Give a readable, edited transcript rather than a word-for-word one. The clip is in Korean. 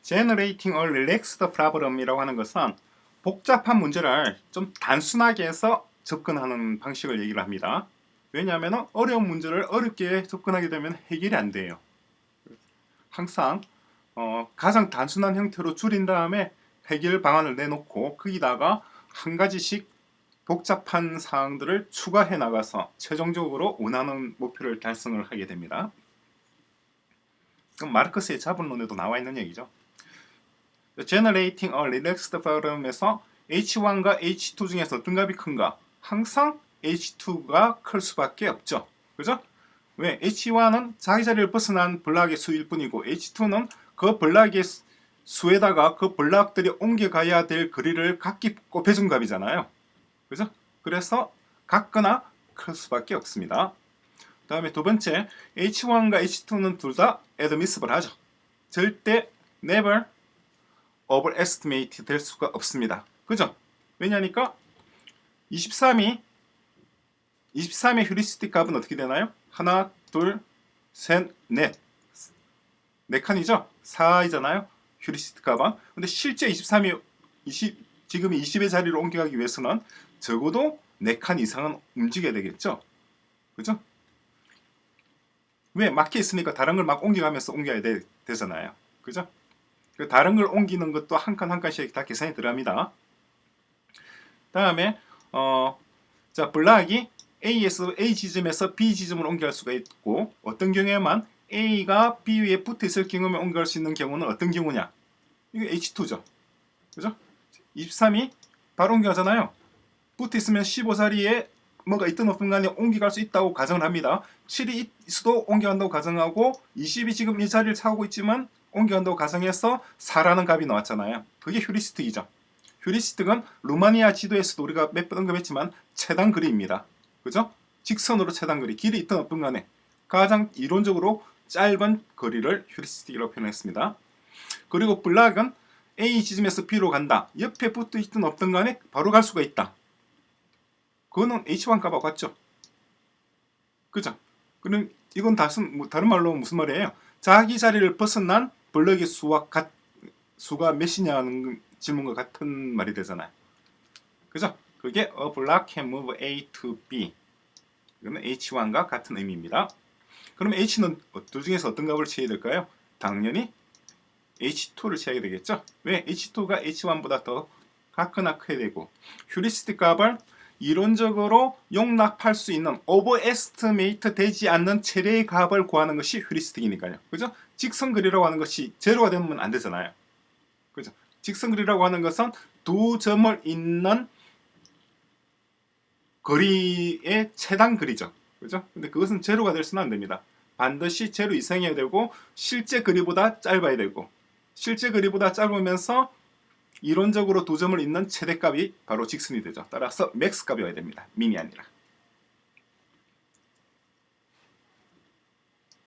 Generating a relaxed problem이라고 하는 것은 복잡한 문제를 좀 단순하게 해서 접근하는 방식을 얘기를 합니다. 왜냐하면 어려운 문제를 어렵게 접근하게 되면 해결이 안 돼요. 항상 가장 단순한 형태로 줄인 다음에 해결 방안을 내놓고 거기다가 한 가지씩 복잡한 사항들을 추가해 나가서 최종적으로 원하는 목표를 달성을 하게 됩니다. 그럼 마르크스의 자본론에도 나와 있는 얘기죠. Generating a relaxed problem에서 H1과 H2 중에서 어떤 값이 큰가? 항상 H2가 클 수밖에 없죠. 그죠? 왜? H1은 자기 자리를 벗어난 블락의 수일 뿐이고 H2는 그 블락의 수에다가 그 블락들이 옮겨가야 될 거리를 각기 곱해준 값이잖아요. 그죠? 그래서 같거나 클 수밖에 없습니다. 그 다음에 두 번째, H1과 H2는 둘 다 admissible 하죠. 절대 never overestimate 될 수가 없습니다. 그죠? 왜냐니까 23의 휴리스틱 값은 어떻게 되나요? 하나, 둘, 셋, 넷. 네 칸이죠? 4이잖아요. 휴리스틱 값은. 근데 실제 23이 지금 20의 자리로 옮겨가기 위해서는 적어도 4칸 이상은 움직여야 되겠죠? 그죠? 왜? 막혀 있으니까 다른 걸 막 옮겨가면서 옮겨야 되잖아요. 그죠? 그 다른 걸 옮기는 것도 한 칸 한 칸씩 다 계산이 들어갑니다. 다음에 자, 블락이 A 지점에서 B 지점으로 옮겨갈 수가 있고, 어떤 경우에만 A가 B 위에 붙어 있을 경우에 옮겨갈 수 있는 경우는 어떤 경우냐? 이거 H2죠. 그죠? 23이 바로 옮겨가잖아요. 붙어 있으면 15자리에 뭐가 있든 없든 간에 옮겨갈 수 있다고 가정을 합니다. 7이 있어도 옮겨간다고 가정하고, 20이 지금 이 자리를 차고 있지만 옮겨간다고 가정해서 4라는 값이 나왔잖아요. 그게 휴리스틱이죠. 휴리스틱은 루마니아 지도에서도 우리가 몇 번 언급했지만 최단 거리입니다. 그죠? 직선으로 최단 거리, 길이 있든 없든 간에 가장 이론적으로 짧은 거리를 휴리스틱이라고 표현했습니다. 그리고 블락은 A 지점에서 B로 간다. 옆에 붙어 있든 없든 간에 바로 갈 수가 있다. 그거는 H1 값하고 같죠? 그죠? 그럼 이건 다른 말로 무슨 말이에요? 자기 자리를 벗어난 블럭의 수가 몇이냐는 질문과 같은 말이 되잖아요. 그죠? 그게 a block can move A to B. 이거는 H1과 같은 의미입니다. 그럼 H는 둘 중에서 어떤 값을 취해야 될까요? 당연히 H2를 취하게 되겠죠? 왜? H2가 H1보다 더 같거나 커야 되고, 휴리스틱 값을 이론적으로 용납할 수 있는 오버에스티메이트 되지 않는 최대의 값을 구하는 것이 휴리스틱이니까요. 그죠? 직선거리라고 하는 것이 제로가 되면 안 되잖아요. 그죠? 직선거리라고 하는 것은 두 점을 잇는 거리의 최단 거리죠. 그죠? 근데 그것은 제로가 될 수는 안 됩니다. 반드시 제로 이상이어야 되고, 실제 거리보다 짧아야 되고, 실제 거리보다 짧으면서 이론적으로 두 점을 잇는 최대값이 바로 직선이 되죠. 따라서 맥스 값이 와야 됩니다. 민이 아니라.